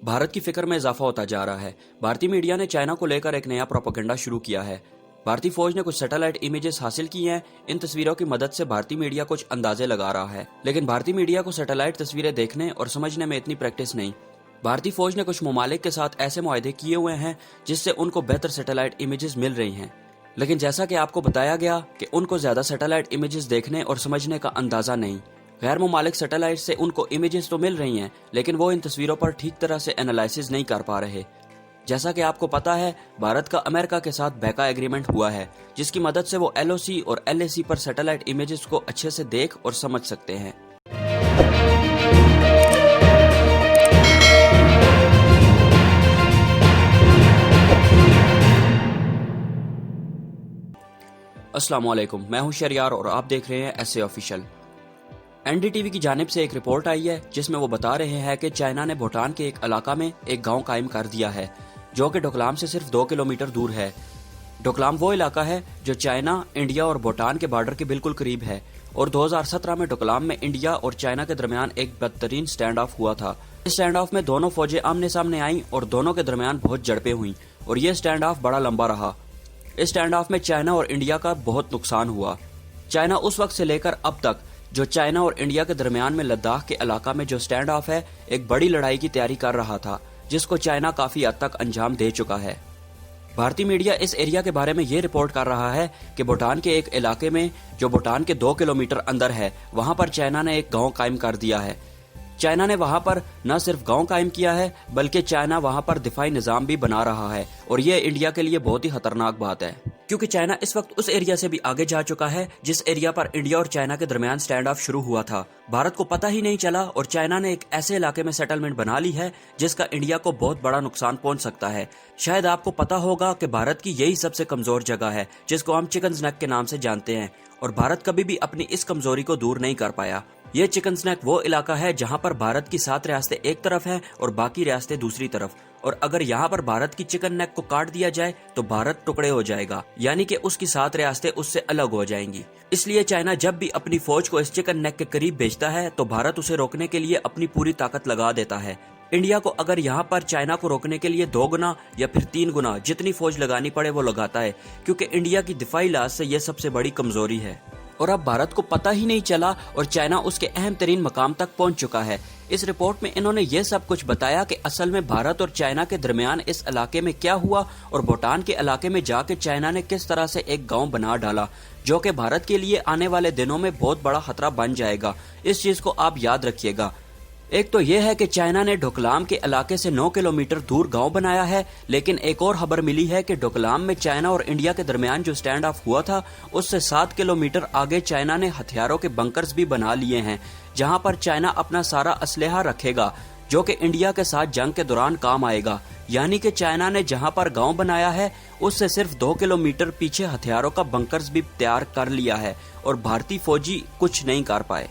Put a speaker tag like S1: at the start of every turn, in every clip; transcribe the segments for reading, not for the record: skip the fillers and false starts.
S1: भारत की फिक्र में इजाफा होता जा रहा है। भारतीय मीडिया ने चाइना को लेकर एक नया प्रोपेगेंडा शुरू किया है। भारतीय फौज ने कुछ सैटेलाइट इमेजेस हासिल की हैं। इन तस्वीरों की मदद से भारतीय मीडिया कुछ अंदाजे लगा रहा है, लेकिन भारतीय मीडिया को सैटेलाइट तस्वीरें देखने और समझने में इतनी प्रैक्टिस नहीं। भारतीय फौज ने कुछ ममालिक के साथ ऐसे मुआहदे किए हुए हैं जिससे उनको बेहतर सैटेलाइट इमेजेस मिल रही हैं, लेकिन जैसा कि आपको बताया गया कि उनको ज्यादा सैटेलाइट इमेजेस देखने और समझने का अंदाजा नहीं। गैर ममालिक सैटेलाइट से उनको इमेजेस तो मिल रही हैं, लेकिन वो इन तस्वीरों पर ठीक तरह से एनालिसिस नहीं कर पा रहे। जैसा कि आपको पता है, भारत का अमेरिका के साथ बैका एग्रीमेंट हुआ है, जिसकी मदद से वो LOC और LAC पर सैटेलाइट इमेजेस को अच्छे से देख और समझ सकते हैं। अस्सलाम वालेकुम, मैं हूं शरियार और आप देख रहे हैं SA ऑफिशियल। NDTV की जानिब से एक रिपोर्ट आई है जिसमें वो बता रहे हैं कि चाइना ने भूटान के एक इलाका में एक गांव कायम कर दिया है जो कि डोकलाम से सिर्फ 2 किलोमीटर दूर है। डोकलाम वो इलाका है जो चाइना, इंडिया और भूटान के बॉर्डर के बिल्कुल करीब है और 2017 में डोकलाम में इंडिया और चाइना के दरमियान एक बदतरीन स्टैंड ऑफ हुआ था। इस स्टैंड ऑफ में दोनों फौजें आमने सामने आईं और दोनों के दरमियान बहुत झड़पें हुई और ये स्टैंड ऑफ बड़ा लंबा रहा। इस स्टैंड ऑफ में चाइना और इंडिया का बहुत नुकसान हुआ। चाइना उस वक्त से लेकर अब तक जो चाइना और इंडिया के दरमियान में लद्दाख के इलाका में जो स्टैंड ऑफ है, एक बड़ी लड़ाई की तैयारी कर रहा था जिसको चाइना काफी हद तक अंजाम दे चुका है। भारतीय मीडिया इस एरिया के बारे में ये रिपोर्ट कर रहा है कि भूटान के एक इलाके में जो भूटान के 2 किलोमीटर अंदर है, वहां पर चाइना ने एक गांव कायम कर दिया है। चाइना ने वहां पर न सिर्फ गांव कायम किया है, बल्कि चाइना वहां पर दिफाई निजाम भी बना रहा है और ये इंडिया के लिए बहुत ही खतरनाक बात है, क्योंकि चाइना इस वक्त उस एरिया से भी आगे जा चुका है जिस एरिया पर इंडिया और चाइना के दरमियान स्टैंड ऑफ शुरू हुआ था। भारत को पता ही नहीं चला और चाइना ने एक ऐसे इलाके में सेटलमेंट बना ली है जिसका इंडिया को बहुत बड़ा नुकसान पहुंच सकता है। शायद आपको पता होगा कि भारत की यही सबसे कमजोर जगह है जिसको हम चिकन्स नेक के नाम से जानते हैं, और भारत कभी भी अपनी इस कमजोरी को दूर नहीं कर पाया। ये चिकन्स नेक वो इलाका है जहां पर भारत की 7 रियासतें एक तरफ हैं और बाकी रियासतें दूसरी तरफ, और अगर यहाँ पर भारत की चिकन नेक को काट दिया जाए तो भारत टुकड़े हो जाएगा, यानी कि उसकी 7 रियासतें उससे अलग हो जाएंगी। इसलिए चाइना जब भी अपनी फौज को इस चिकन नेक के करीब भेजता है तो भारत उसे रोकने के लिए अपनी पूरी ताकत लगा देता है। इंडिया को अगर यहाँ पर चाइना को रोकने के लिए 2 गुना या फिर 3 गुना जितनी फौज लगानी पड़े वो लगाता है, क्योंकि इंडिया की दिफाई लिहाज से यह सबसे बड़ी कमजोरी है। और अब भारत को पता ही नहीं चला और चाइना उसके अहम तरीन मकाम तक पहुंच चुका है। इस रिपोर्ट में इन्होंने ये सब कुछ बताया कि असल में भारत और चाइना के दरमियान इस इलाके में क्या हुआ और भूटान के इलाके में जाके चाइना ने किस तरह से एक गांव बना डाला जो कि भारत के लिए आने वाले दिनों में बहुत बड़ा खतरा बन जाएगा। इस चीज को आप याद रखिएगा। एक तो यह है कि चाइना ने डोकलाम के इलाके से 9 किलोमीटर दूर गांव बनाया है, लेकिन एक और खबर मिली है कि डोकलाम में चाइना और इंडिया के दरमियान जो स्टैंड ऑफ हुआ था उससे 7 किलोमीटर आगे चाइना ने हथियारों के बंकर्स भी बना लिए हैं, जहां पर चाइना अपना सारा असलहा रखेगा जो कि इंडिया के साथ जंग के दौरान काम आएगा। यानी कि चाइना ने जहां पर गांव बनाया है उससे सिर्फ 2 किलोमीटर पीछे हथियारों का बंकर्स भी तैयार कर लिया है और भारतीय फौजी कुछ नहीं कर पाए।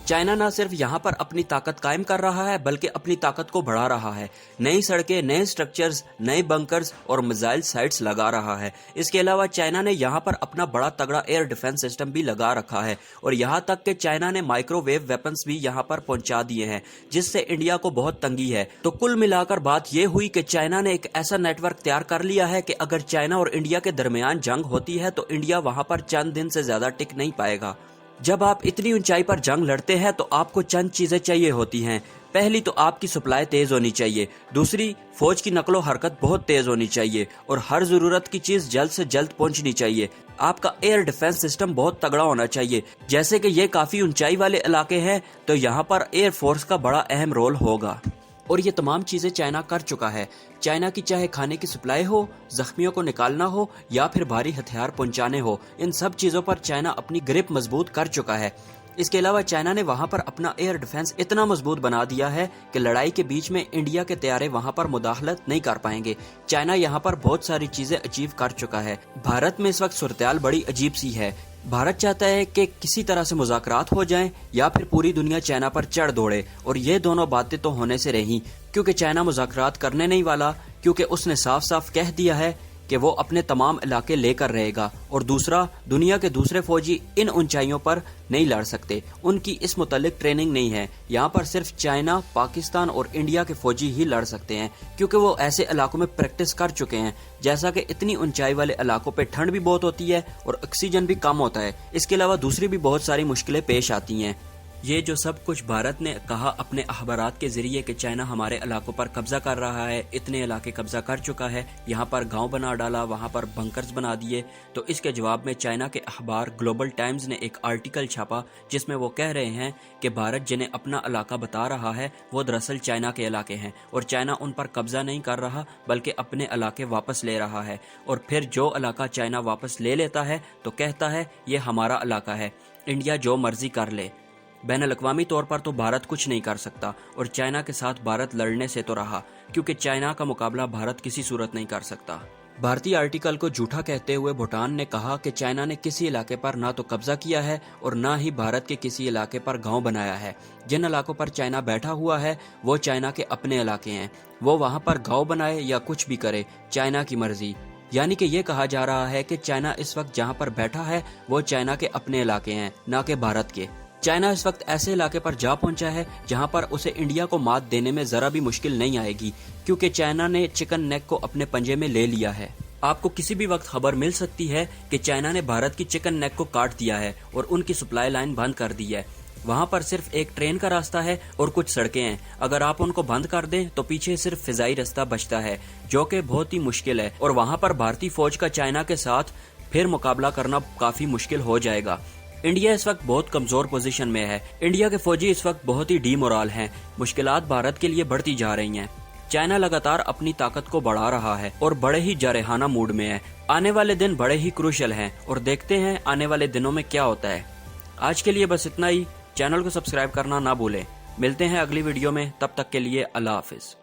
S1: चाइना न सिर्फ यहाँ पर अपनी ताकत कायम कर रहा है बल्कि अपनी ताकत को बढ़ा रहा है। नई सड़कें, नए स्ट्रक्चर्स, नए बंकर्स और मिसाइल साइट्स लगा रहा है। इसके अलावा चाइना ने यहाँ पर अपना बड़ा तगड़ा एयर डिफेंस सिस्टम भी लगा रखा है और यहाँ तक कि चाइना ने माइक्रोवेव वेपन्स भी यहाँ पर पहुंचा दिए हैं, जिससे इंडिया को बहुत तंगी है। तो कुल मिलाकर बात ये हुई कि चाइना ने एक ऐसा नेटवर्क तैयार कर लिया है कि अगर चाइना और इंडिया के दरमियान जंग होती है तो इंडिया वहां पर चंद दिन से ज्यादा टिक नहीं पाएगा। जब आप इतनी ऊंचाई पर जंग लड़ते हैं तो आपको चंद चीजें चाहिए होती हैं। पहली तो आपकी सप्लाई तेज होनी चाहिए, दूसरी फौज की नकलो हरकत बहुत तेज होनी चाहिए और हर जरूरत की चीज जल्द से जल्द पहुंचनी चाहिए। आपका एयर डिफेंस सिस्टम बहुत तगड़ा होना चाहिए। जैसे कि ये काफी ऊंचाई वाले इलाके हैं तो यहाँ पर एयर फोर्स का बड़ा अहम रोल होगा और ये तमाम चीजें चाइना कर चुका है। चाइना की चाहे खाने की सप्लाई हो, जख्मियों को निकालना हो या फिर भारी हथियार पहुंचाने हो, इन सब चीजों पर चाइना अपनी ग्रिप मजबूत कर चुका है। इसके अलावा चाइना ने वहां पर अपना एयर डिफेंस इतना मजबूत बना दिया है कि लड़ाई के बीच में इंडिया के तैयारे वहां पर मुदाखलत नहीं कर पाएंगे। चाइना यहां पर बहुत सारी चीजें अचीव कर चुका है। भारत में इस वक्त सूरत-ए-हाल बड़ी अजीब सी है। भारत चाहता है कि किसी तरह से मुज़ाकरात हो जाएं या फिर पूरी दुनिया चाइना पर चढ़ दौड़े, और ये दोनों बातें तो होने से रही, क्योंकि चाइना मुज़ाकरात करने नहीं वाला, क्योंकि उसने साफ साफ कह दिया है کہ وہ اپنے تمام علاقے لے کر رہے گا، اور دوسرا، دنیا کے دوسرے فوجی ان اونچائیوں پر نہیں لڑ سکتے، ان کی اس متعلق ٹریننگ نہیں ہے۔ یہاں پر صرف چائنا، پاکستان اور انڈیا کے فوجی ہی لڑ سکتے ہیں، کیونکہ وہ ایسے علاقوں میں پریکٹس کر چکے ہیں، جیسا کہ اتنی اونچائی والے علاقوں پہ ٹھنڈ بھی بہت ہوتی ہے اور آکسیجن بھی کم ہوتا ہے۔ اس کے علاوہ دوسری بھی بہت ساری مشکلیں پیش آتی ہیں۔ یہ جو سب کچھ بھارت نے کہا اپنے اخبارات کے ذریعے کہ چائنا ہمارے علاقوں پر قبضہ کر رہا ہے، اتنے علاقے قبضہ کر چکا ہے، یہاں پر گاؤں بنا ڈالا، وہاں پر بنکرز بنا دیے، تو اس کے جواب میں چائنا کے اخبار گلوبل ٹائمز نے ایک آرٹیکل چھاپا جس میں وہ کہہ رہے ہیں کہ بھارت جنہیں اپنا علاقہ بتا رہا ہے وہ دراصل چائنا کے علاقے ہیں، اور چائنا ان پر قبضہ نہیں کر رہا بلکہ اپنے علاقے واپس لے رہا ہے، اور پھر جو علاقہ چائنا واپس لے لیتا ہے تو کہتا ہے یہ ہمارا علاقہ ہے، انڈیا جو مرضی کر لے۔ بین الاقوامی طور پر تو بھارت کچھ نہیں کر سکتا، اور چائنا کے ساتھ بھارت لڑنے سے تو رہا، کیونکہ چائنا کا مقابلہ بھارت کسی صورت نہیں کر سکتا۔ بھارتی آرٹیکل کو جھوٹا کہتے ہوئے بھوٹان نے کہا کہ چائنا نے کسی علاقے پر نہ تو قبضہ کیا ہے اور نہ ہی بھارت کے کسی علاقے پر گاؤں بنایا ہے۔ جن علاقوں پر چائنا بیٹھا ہوا ہے وہ چائنا کے اپنے علاقے ہیں، وہ وہاں پر گاؤں بنائے یا کچھ بھی کرے، چائنا کی مرضی۔ یعنی کہ یہ کہا جا رہا ہے کہ چائنا اس وقت جہاں پر بیٹھا ہے وہ چائنا کے اپنے علاقے ہیں، نہ کہ بھارت کے۔ چائنا اس وقت ایسے علاقے پر جا پہنچا ہے جہاں پر اسے انڈیا کو مات دینے میں ذرا بھی مشکل نہیں آئے گی، کیونکہ چائنا نے چکن نیک کو اپنے پنجے میں لے لیا ہے۔ آپ کو کسی بھی وقت خبر مل سکتی ہے کہ چائنا نے بھارت کی چکن نیک کو کاٹ دیا ہے اور ان کی سپلائی لائن بند کر دی ہے۔ وہاں پر صرف ایک ٹرین کا راستہ ہے اور کچھ سڑکیں ہیں، اگر آپ ان کو بند کر دیں تو پیچھے صرف فضائی راستہ بچتا ہے، جو کہ بہت ہی مشکل ہے، اور وہاں پر بھارتی فوج کا چائنا کے ساتھ پھر مقابلہ کرنا کافی مشکل ہو جائے گا۔ انڈیا اس وقت بہت کمزور پوزیشن میں ہے، انڈیا کے فوجی اس وقت بہت ہی ڈی مورال ہیں، مشکلات بھارت کے لیے بڑھتی جا رہی ہیں۔ چائنا لگاتار اپنی طاقت کو بڑھا رہا ہے اور بڑے ہی جارحانہ موڈ میں ہے۔ آنے والے دن بڑے ہی کروشل ہیں اور دیکھتے ہیں آنے والے دنوں میں کیا ہوتا ہے۔ آج کے لیے بس اتنا ہی، چینل کو سبسکرائب کرنا نہ بھولیں۔ ملتے ہیں اگلی ویڈیو میں، تب تک کے لیے اللہ حافظ۔